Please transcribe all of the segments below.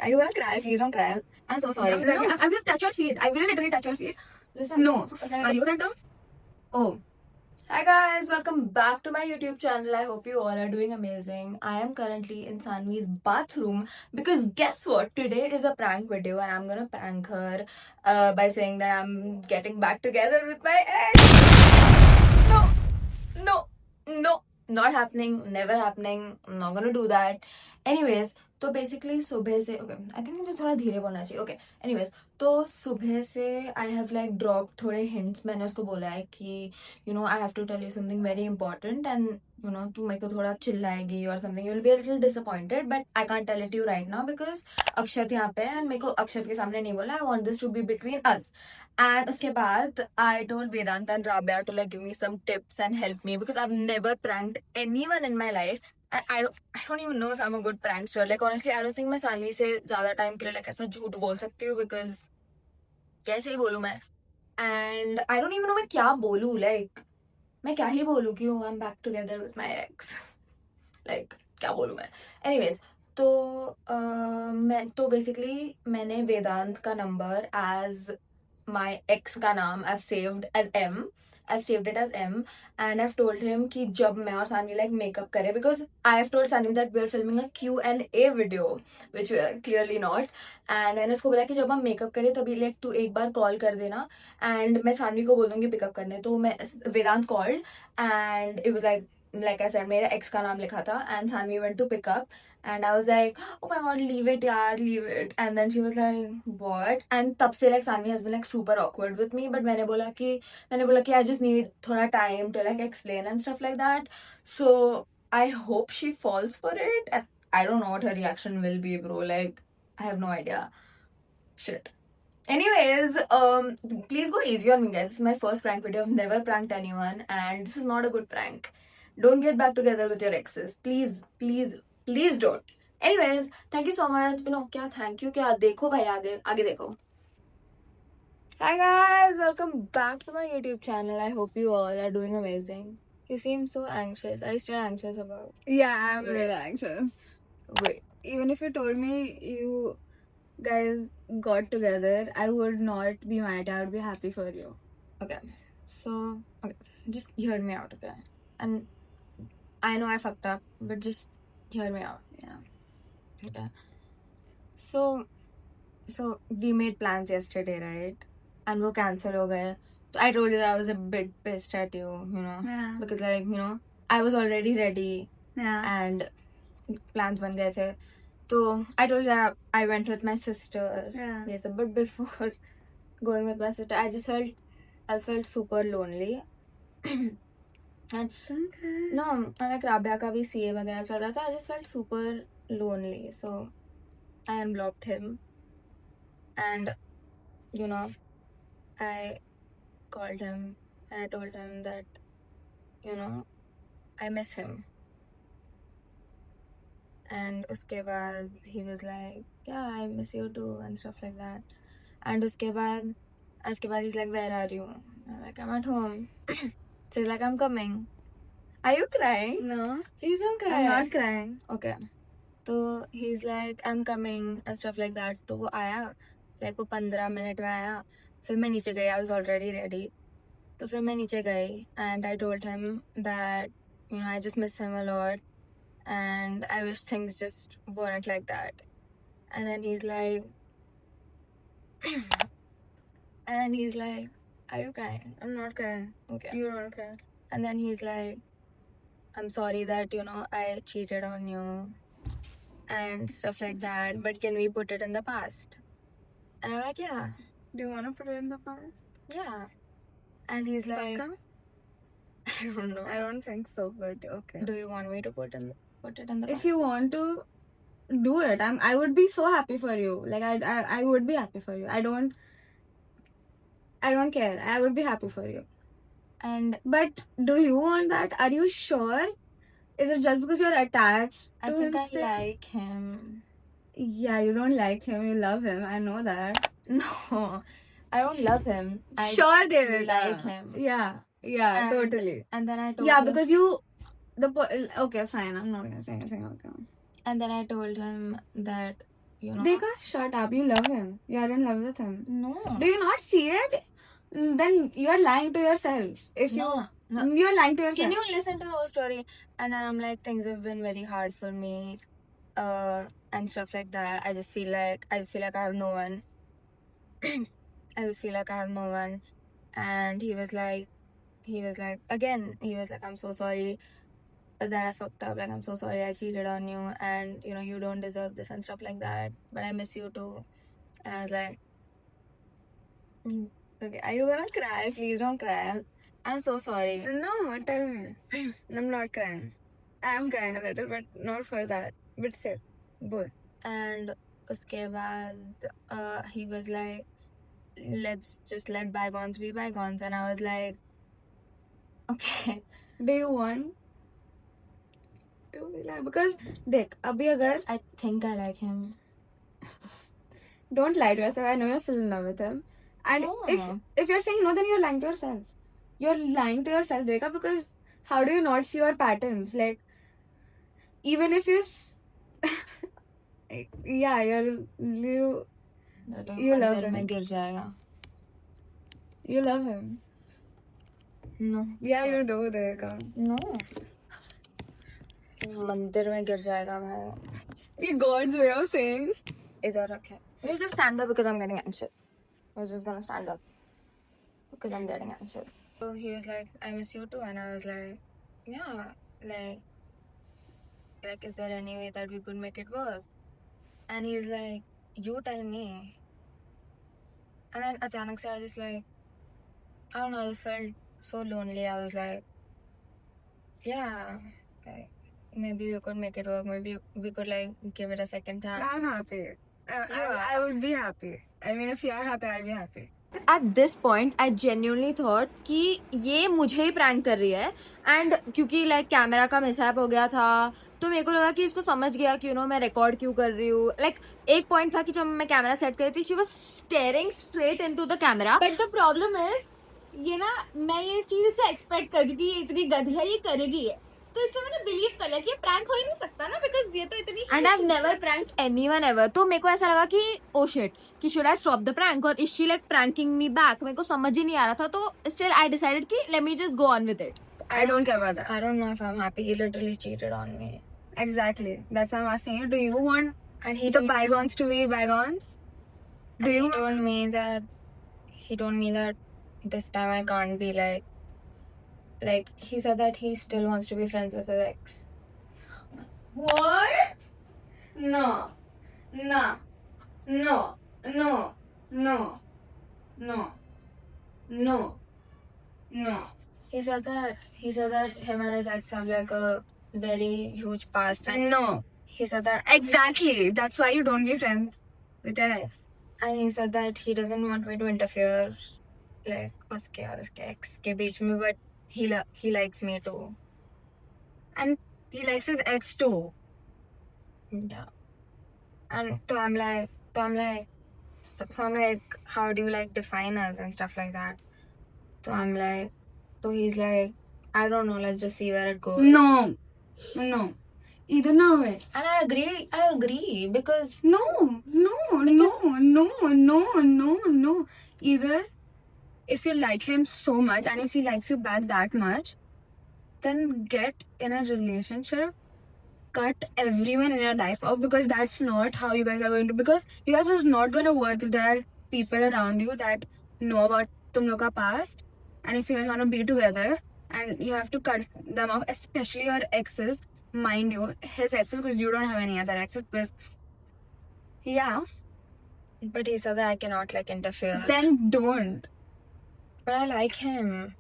Are you gonna cry? Please don't cry. I'm so sorry. No, I will touch your feet. I will literally touch your feet. Listen. No. Are you that dumb? Oh. Hi guys, welcome back to my YouTube channel. I hope you all are doing amazing. I am currently in Sanvi's bathroom because guess what? Today is a prank video and I'm gonna prank her by saying that I'm getting back together with my ex. No, no, no, not happening, never happening. I'm not gonna do that. Anyways, तो basically सुबह से okay I think मुझे थोड़ा धीरे बोलना चाहिए okay anyways तो सुबह से आई हैव लाइक ड्रॉप थोड़े हिंट्स मैंने उसको बोला है कि I have to tell you something very important and तू मेरे को थोड़ा चिल्लाएगी और something you will be a little disappointed but I can't tell it you right now because Akshat यहाँ पे है एंड मेरे को अक्षत के सामने नहीं बोला I want this to be between us and उसके बाद I told Vedant and Rabia to like give me some tips and help me because I've never pranked anyone in my life and I don't even know if I'm a good prankster. Like honestly, I don't think मैं सानवी से ज़्यादा time के लिए like ऐसा झूठ बोल सकती हूँ because कैसे ही बोलूँ मैं and I don't even know मैं क्या बोलूँ like मैं क्या ही बोलूँ क्यों I'm back together with my ex like क्या बोलूँ मैं anyways तो मैं तो बेसिकली मैंने वेदांत का नंबर एज my ex का नाम I've saved as M. I've saved it as M and I've told him कि जब मैं और सानवी like makeup करें because I've told Sanvi that we're filming a Q&A video which we are clearly not and मैंने उसको बोला कि जब हम makeup करें तभी like तू एक बार call कर देना and मैं सानवी को बोल दूंगी pick up करने तो मैं वेदांत called and it was like I said मेरे ex का नाम लिखा था and Sanvi went to pick up and I was like, oh my god, leave it, yaar, leave it. And then she was like, what? And तब से like Sanvi has been like super awkward with me. But मैंने बोला कि I just need थोड़ा time to like explain and stuff like that. So I hope she falls for it. And I don't know what her reaction will be, bro. Like I have no idea. Shit. Anyways, please go easy on me, guys. This is my first prank video. I've never pranked anyone, and this is not a good prank. Don't get back together with your exes. Please, please, please don't. Anyways, thank you so much. क्या thank you क्या देखो भाई आगे आगे देखो. Hi guys, welcome back to my YouTube channel. I hope you all are doing amazing. You seem so anxious. Are you still anxious about? Yeah, I'm really anxious. Wait. Even if you told me you guys got together, I would not be mad. I would be happy for you. Okay. So, okay, just hear me out, okay? And I know I fucked up, but just hear me out. Yeah. Okay. So we made plans yesterday, right? And वो cancel हो गए. So I told you that I was a bit pissed at you, Yeah. because like I was already ready Yeah. and plans बन गए थे. So I told you that I went with my sister. Yeah. Yes, but before going with my sister, I just felt super lonely. And Don't cry. no, like Rabia का भी CA वगैरह चल रहा था. I just felt super lonely. So I unblocked him. And I called him and I told him that I miss him. And उसके बाद he was like, yeah, I miss you too and stuff like that. And उसके बाद he's like, where are you? I'm like, I'm at home. So he's like, I'm coming. Are you crying? No. Please don't cry. I'm not crying. Okay. तो he's like, I'm coming and stuff like that. तो वो आया, like वो 15 minute में आया. फिर मैं नीचे गई. I was already ready. तो फिर मैं नीचे गई and I told him that I just miss him a lot and I wish things just weren't like that. And then he's like, are you crying? I'm not crying. Okay. You don't cry. And then he's like, I'm sorry that I cheated on you and stuff like that, but can we put it in the past? And I'm like, yeah. Do you want to put it in the past? Yeah. And he's like, Paka? I don't know. I don't think so, but okay. Do you want me to put it in the If you want to do it, I would be so happy for you. Like I would be happy for you. I don't care. I would be happy for you. But do you want that? Are you sure? Is it just because you're attached I to think him I still? like him. Yeah, you don't like him. You love him. I know that. No, I don't love him. I Sure, David. like him. Yeah, And- totally. And then I told Yeah, him, because you, okay, fine. I'm not gonna say anything. Okay. and then I told him that you know. Dekha, shut up. You love him. You are in love with him. No. Do you not see it? Then you are lying to yourself. If No. you are lying to yourself. Can you listen to the whole story? And then I'm like, things have been very hard for me, and stuff like that. I just feel like I have no one. I just feel like I have no one. And he was like, I'm so sorry that I fucked up. Like, I'm so sorry I cheated on you, and you know, you don't deserve this and stuff like that. But I miss you too. And I was like, okay, are you gonna cry? Please don't cry. I'm so sorry. No, tell me. I'm not crying. I'm crying a little, but not for that. But say, both. And uske baad, he was like, let's just let bygones be bygones. And I was like, okay. Do you want to be like? Because, dekh, abhi agar I think I like him. don't lie to yourself. I know you're still in love with him. And No. if you're saying no, then you're lying to yourself. You're lying to yourself, Dekha, because how do you not see your patterns? Like, even if yeah, you love मंदिर में him. गिर जाएगा. You love him. No. Yeah, you do, Dekha. No. मंदिर में गिर जाएगा भाई. The God's way of saying. इधर रखे. We'll just stand up because I'm getting anxious. We're just gonna stand up because I'm getting anxious. So he was like, I miss you too. And I was like, yeah, like, is there any way that we could make it work? And he's like, you tell me. And then achanak se I just like, I don't know, I just felt so lonely. I was like, yeah, like, maybe we could make it work. Maybe we could like give it a second chance. I'm happy. I would be happy. I mean, if you are happy, I'll be happy. At this point, I genuinely thought कि ये मुझे ही prank कर रही है. And क्योंकि like camera का mishap हो गया था, तो मेरे को लगा कि इसको समझ गया कि मैं रिकॉर्ड क्यों कर रही हूँ. लाइक एक पॉइंट था कि जब मैं कैमरा सेट कर रही थी, she was steering straight into the camera. But the problem is, ये ना, मैं ये चीज इससे एक्सपेक्ट कर दी कि ये इतनी गधी है, ये करेगी है, तो इसलिए मैंने बिलीव कर लिया कि ये प्रैंक हो ही नहीं सकता ना, बिकॉज ये तो इतनी. And I have never pranked anyone ever. तो मेरे को ऐसा लगा कि ओ शिट, कि should I stop the prank और is she like pranking me back. मेरे को समझ ही नहीं आ रहा था. तो स्टिल आई डिसाइडेड कि let me just go on with it. I don't care about that. I don't know if I'm happy. He literally cheated on me. Exactly. That's why I'm asking you. Do you want And he the bygones to be bygones? Do you? He told me that this time I can't be like he said that he still wants to be friends with his ex. What? No. No. No. No. No. No. No. No. He said that him and his ex have like a very huge past. And No. he said that Exactly. That's why you don't be friends with your ex. and he said that he doesn't want me to interfere like uske aur uske ex ke beech mein, but he likes me too. And he likes his ex too. Yeah. And so I'm like, how do you like define us and stuff like that? So he's like, I don't know, let's just see where it goes. No. No. Either no way. And I agree because No. No. No. No. No. No. No. Either if you like him so much and if he likes you back that much, then get in a relationship. Cut everyone in your life off, because that's not how you guys are going to. Because you guys are not going to work if there are people around you that know about tum log ka past, and if you guys want to be together, and you have to cut them off, especially your exes. Mind you, his exes, because you don't have any other exes. Because yeah, but he said that I cannot like interfere. then don't. But I like him.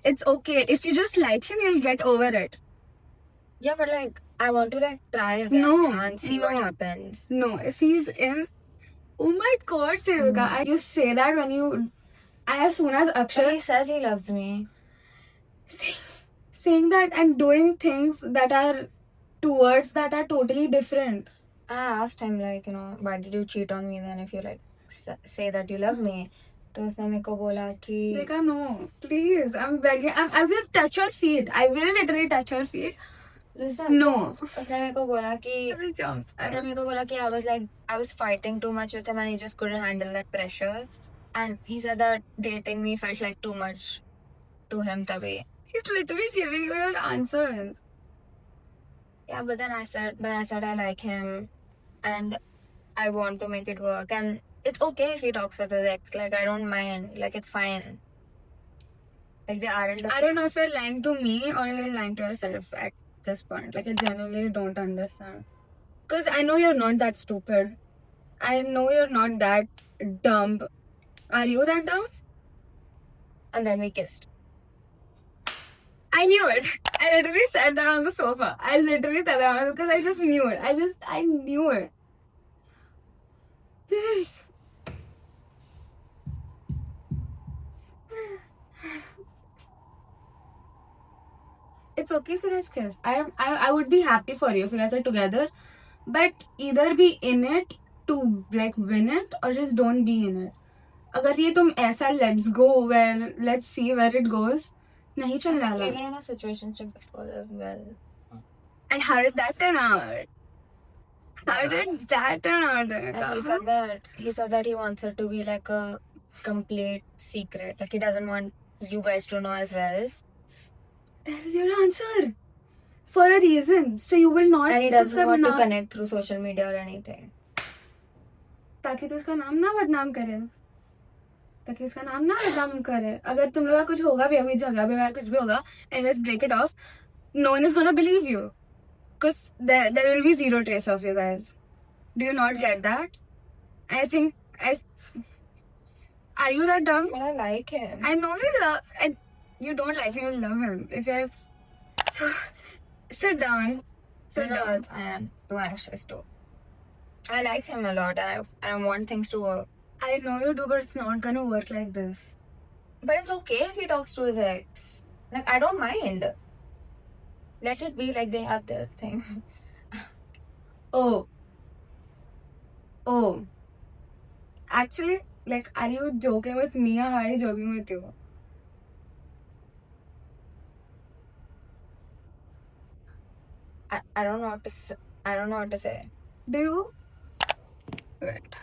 It's okay if you just like him, you'll get over it. Yeah, but like I want to like try again No, and see what no. happens. No, if he's in. Oh my God, Sevika. You say that when you. And as soon as But Akshay he says he loves me. saying that and doing things that are towards that are totally different. I asked him like, why did you cheat on me then if you like say that you love me? तो उसने मेरे को बोला कि Like, no, please, I'm begging. I will touch your feet. I will literally touch your feet. Listen, No. उसने मेरे को बोला कि Every jump. उसने मेरे को बोला कि I was fighting too much with him and he just couldn't handle that pressure. And he said that dating me felt like too much to him तभी. He's literally giving you your answers. Yeah, but then I said I like him and I want to make it work, and it's okay if he talks with his ex. Like, I don't mind. Like, it's fine. Like, they aren't. I don't know if you're lying to me or you're lying to yourself at this point. Like, I genuinely don't understand. Because I know you're not that stupid. I know you're not that dumb. Are you that dumb? And then we kissed. I knew it. I literally sat down on the sofa. I literally sat down because I just knew it. I knew it. It's okay if you guys kiss. I would be happy for you if you guys are together. But either be in it to like win it or just don't be in it. अगर ये तुम ऐसा let's go where let's see where it goes नहीं चलने वाला. Even in a situationship before as well. And how did that turn out? How did that turn out? And he said that he wants it to be like a complete secret. Like, he doesn't want you guys to know as well. That is your answer. For a reason. So you will not. And he doesn't want to connect through social media or anything. ताकि तो उसका नाम ना बदनाम करे. ताकि उसका नाम ना बदनाम करे. अगर तुम लोग का कुछ होगा भी अभी झगड़ा भी कुछ भी होगा and let's break it off, no one is gonna believe you. Because there will be zero trace of you guys. Do you not get that? I think are you that dumb? But I like him. I know you love. You don't like him. You love him. If you're so, sit down. Sit down. I am too anxious too. I like him a lot, and I want things to work. I know you do, but it's not gonna work like this. But it's okay if he talks to his ex. Like, I don't mind. Let it be like they have their thing. Oh. Actually, like, are you joking with me or are you joking with you? I don't know what to say. I don't know what to say. Do you? Wait.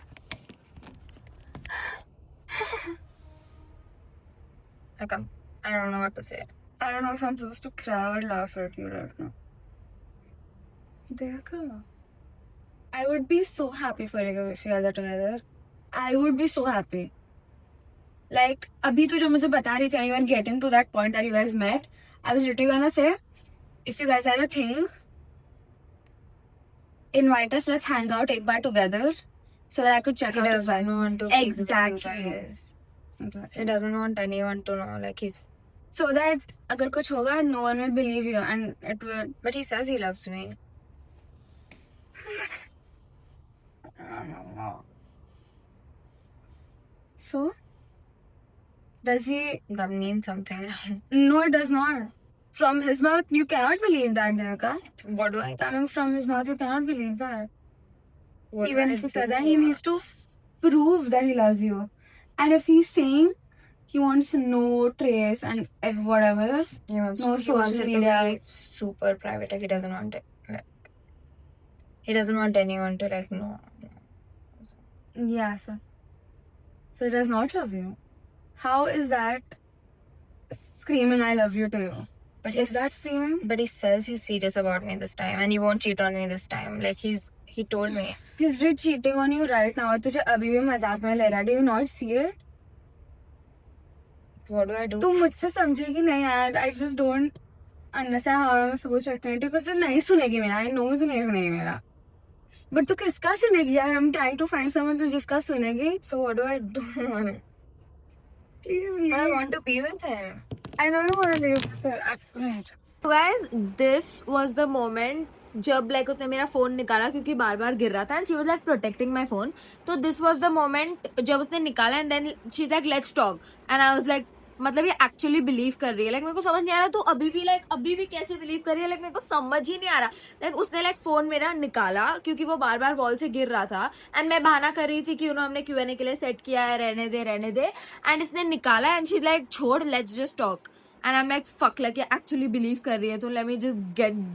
Like, I don't know what to say. I don't know if I'm supposed to cry or laugh at you right now. देखो. I would be so happy for you if you guys are together. I would be so happy. Like, अभी तो जो मुझे बता रही थी, you were getting to that point that you guys met. I was literally gonna say, if you guys are a thing, invite us, let's hang out एक बार together, so that I could check He out his doesn't vibe. want to. Exactly. He doesn't want anyone to know. Like, he's. So that अगर कुछ होगा, no one will believe you, and it will. But he says he loves me. So, does he? That means something. No, it does not. From his mouth, you cannot believe that, Devika. What do I? Coming from his mouth, you cannot believe that. What Even do if I he said do? that, he needs to prove that he loves you. And if he's saying he wants no trace and whatever, He wants no he wants social it to media. be super private. Like, he doesn't want it. Like, he doesn't want anyone to like know. Yeah, so he does not love you. How is that screaming I love you to you? But Is that screaming? But he says he's serious about me this time, and he won't cheat on me this time. Like, he told me. He's really cheating on you right now. तुझे अभी भी मजाक में ले रहा है. Do you not see it? What do I do? तू मुझसे समझेगी नहीं यार. I just don't understand how I'm supposed to explain it because तू नहीं सुनेगी मेरा. I know तू नहीं सुनेगी मेरा. But तू किसका सुनेगी? I'm trying to find someone to जिसका सुनेगी. So what do I do? Please, I want to be with him. I know you want to leave. Wait. So guys, this was the moment जब like उसने मेरा phone निकाला क्योंकि बार बार गिर रहा था and she was like protecting my phone. तो this was the moment जब उसने निकाला and then she is like let's talk and I was like मतलब ये एक्चुअली बिलीव कर रही है. लाइक मेरे को समझ नहीं आ रहा तू अभी भी कैसे बिलीव कर रही है. लाइक मेरे को समझ ही नहीं आ रहा. लाइक उसने लाइक फोन मेरा निकाला क्योंकि वो बार बार वॉल से गिर रहा था एंड मैं बहाना कर रही थी कि हमने Q&A के लिए सेट किया है रहने दे एंड इसने निकाला एंड शी इज लाइक छोड़ let's just talk and I'm like fuck, like ये actually believe कर रही है, तो let me just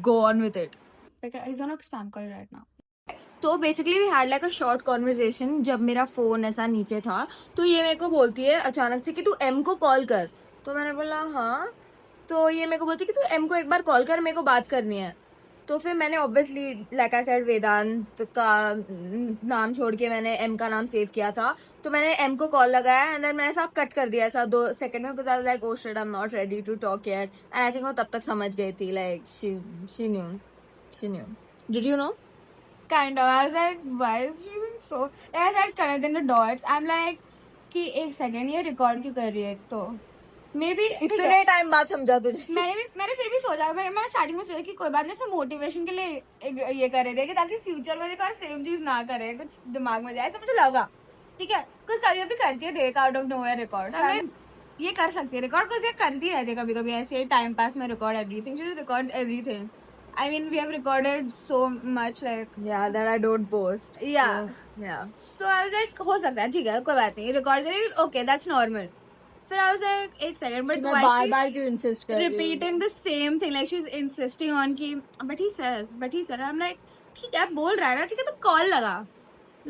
go on with it. Like, he's on a spam call right now. तो basically we had like a short conversation. जब मेरा phone ऐसा नीचे था तो ये मेरे को बोलती है अचानक से कि तू एम को कॉल कर. तो मैंने बोला हाँ. तो ये मेरे को बोलती है कि तू एम को एक बार कॉल कर, मेरे को बात करनी है. तो फिर मैंने ऑब्वियसली लाइक आई सेड वेदांत का नाम छोड़ के मैंने एम का नाम सेव किया था. तो मैंने एम को कॉल लगाया एंड देन मैंने ऐसा कट कर दिया ऐसा 2 सेकंड में, because I was like oh shit, I am not ready to talk yet. And I think वो तब तक समझ गई थी, like she knew. Did you know? Kind of. I was like, why is she being so? I started connecting the dots. I'm like, कि एक second ये record क्यों कर रही है? तो मे बी इतने टाइम बाद समझा तुझे. मैंने फिर भी सोचा, मैं स्टार्टिंग में सोचा कि कोई बात नहीं, सब मोटिवेशन के लिए ये कर रहे थे कि ताकि फ्यूचर में और सेम चीज ना करे, कुछ दिमाग में जाए, ऐसा मुझे लगा. ठीक है, कुछ कभी कभी करती है देख आउट ऑफ नोवेयर रिकॉर्ड. ये कर सकती है रिकॉर्ड, कुछ ये करती रहती है कभी कभी ऐसे टाइम पास में record everything. She records everything. I mean, we have recorded so much, like Yeah, that I don't post. Yeah. So, yeah. So I was like, हो सकता है, ठीक है, कोई बात नहीं, रिकॉर्ड करेगी, okay, that's normal. फिर I was like, एक second, but मैं why बार-बार क्यों insist कर रही हूँ? repeating the same thing, like she's insisting on कि, but he says, I'm like, ठीक है, बोल रहा है ना, ठीक है, तो कॉल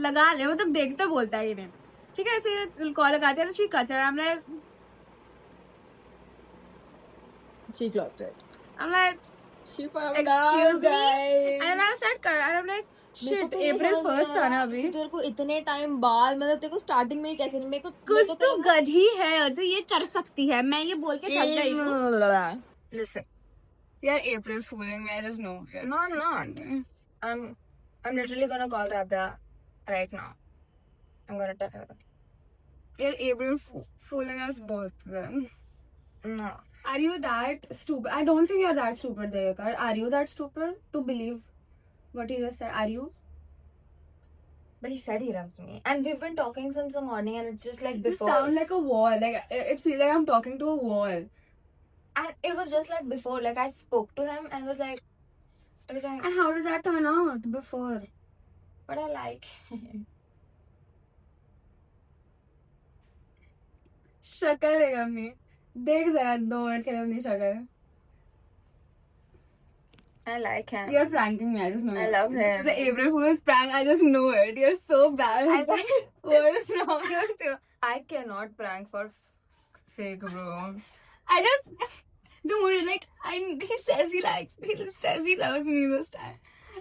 लगा ले, मतलब देखते बोलता है ये नहीं, ठीक है, ऐसे कॉल लगाते हैं ना, she cuts it, I'm like, She clocked it. I'm like, She found excuse out, me, guys. and I start and I'm like, shit, April 1st था ना अभी. तेरे को इतने टाइम बाद, मतलब तेरे को स्टार्टिंग में ही कैसे नहीं, मेरे को कुछ तो गधी है और तो ये कर सकती है, मैं ये बोल के थक गई हूँ. Listen, You're April fooling me, I just know. no, I'm not. I'm literally gonna call Rabia right now. I'm gonna tell her. You're April fooling us both then. No. Are you that stupid? I don't think you're that stupid, Devakar. Are you that stupid to believe what he just said? Are you? But he said he loves me, and we've been talking since the morning, and it's just like You before. sound like a wall. Like it feels like I'm talking to a wall. And it was just like before. Like I spoke to him, and it was like, And how did that turn out before? but I like him. शक्ल है अपनी. देख जरा 2 minute के लिए अपनी शक्ल. I like him. You're pranking me. I just know I it. love This is him. the April Fool's prank. I just know it. You're so bad. I like- What is wrong with you? I cannot prank for sake, bro. I just don't worry. Like he says he likes me. He says he loves me this time.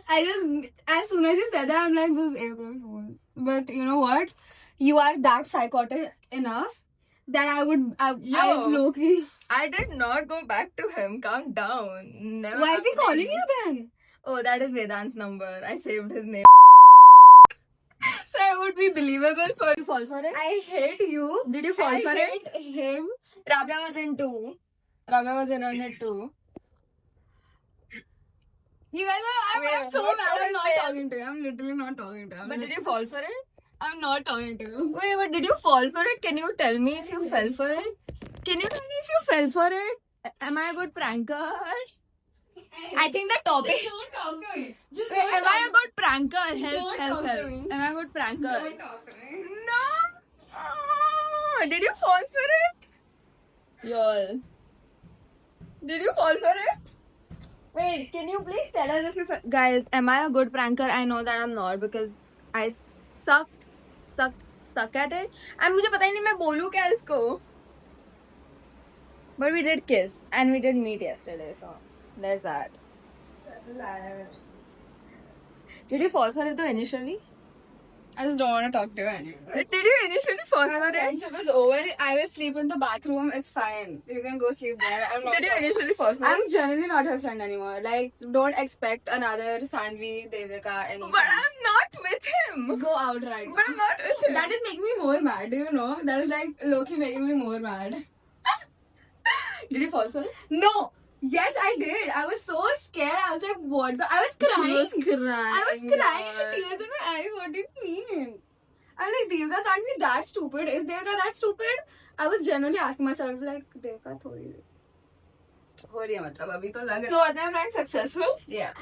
I just as soon as you said that, I'm like, this is April Fool's. But you know what? You are that psychotic enough that I would low-key. I did not go back to him. Calm down. Never. Why is he happened. calling you then? Oh, that is Vedant's number. I saved his name. So I would be believable for you. Fall for it? I hate you. Did you fall I for it? hate him. Rabia was in too. Rabia was in on it too. You guys are. I'm so What's mad. I'm wrong not with talking to you. I'm literally not talking to you. But did you fall for it? I'm not talking to you. Wait, but did you fall for it? Can you tell me if you fell for it? Can you tell me if you fell for it? Am I a good pranker? I think the topic. Don't talk to me. Just Wait, am I a good pranker? Don't Help. talk to me. Am I a good pranker? Don't talk to me. No. Oh, did you fall for it? Y'all. Did you fall for it? Wait, can you please tell us if you guys, am I a good pranker? I know that I'm not because I suck at it. And मुझे पता ही नहीं मैं बोलूँ क्या इसको. But we did kiss and we did meet yesterday, so there's that. Such a liar. Did you fall for it though initially? I just don't want to talk to you anymore. Did you initially fall for Our it? friendship is over. I will sleep in the bathroom. It's fine. You can go sleep there. I'm not. Did you initially fall for it? I'm genuinely not her friend anymore. Like, don't expect another Sanvi, Devika, anything. But I'm not with him. Go out right now. But I'm not with him. That is making me more mad. Do you know? That is like low-key making me more mad. Did you fall for it? No. Yes, I did. I was so scared. I was like, what? I was crying. She was crying. I was crying with tears in my eyes. What do you mean? I'm like, Devika can't be that stupid. Is Devika that stupid? I was genuinely asking myself, like, Devika थोड़ी हो रही है मतलब अभी तो लग So was I prank successful? Yeah.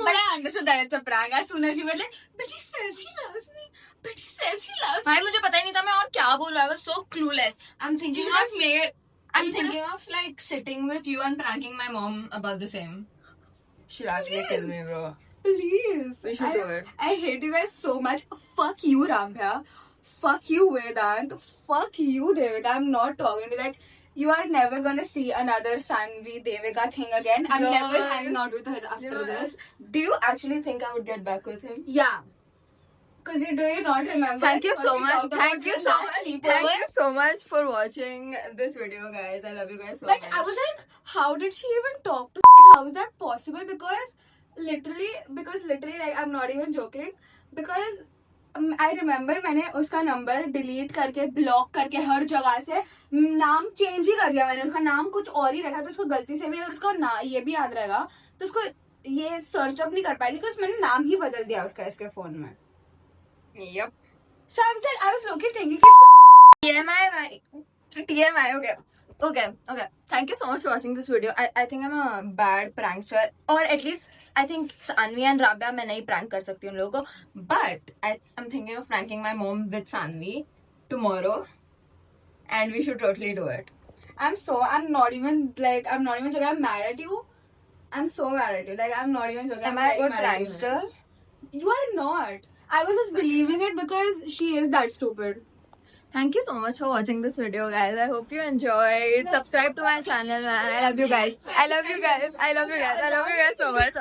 But I understood that it's a prank. As soon as you were like, but he says he loves me. But he says he loves me. भाई मुझे पता ही नहीं था मैं और क्या बोलूं. I was so clueless. I'm You thinking should have made. I'm thinking of like sitting with you and pranking my mom about the same. She'll actually kill me, bro. Please. We should do it. I hate you guys so much. Fuck you, Ramya. Fuck you, Vedant. Fuck you, Devika. I'm not talking to you. Like, you are never gonna see another Sanvi Devika thing again. I'm No. never hanging out with her after this. Do you actually think I would get back with him? Yeah. Because do you not remember? Thank you what so we much. talked about Thank you in so last much. sleepover? Thank you so much for watching this video, guys. I love you guys so But much. I was like, how did she even talk to? How is that possible? Because literally, like, I'm not even joking. Because I remember मैंने उसका number delete करके block करके हर जगह से नाम change ही कर दिया मैंने. उसका नाम कुछ और ही रखा, तो उसको गलती से भी अगर उसका ये भी याद रहेगा तो उसको ये सर्च अप नहीं कर पाएगी, क्योंकि मैंने नाम ही बदल दिया उसका इसके फोन में. Yep. So I was looking thinking TMI. Okay. Thank you so much for watching this video. I think I'm a bad prankster, or at least I think Sanvi and Rabia मैं नहीं prank कर सकती उन लोगों को. But I'm thinking of pranking my mom with Sanvi tomorrow, and we should totally do it. I'm not even joking. I'm mad at you. I'm so mad at you. Like, I'm not even joking. Am I'm I a very good mad at you. prankster? You are not. I was just believing it because she is that stupid. Thank you so much for watching this video, guys. I hope you enjoyed. Subscribe to my channel, man. I love you guys. I love you guys so much.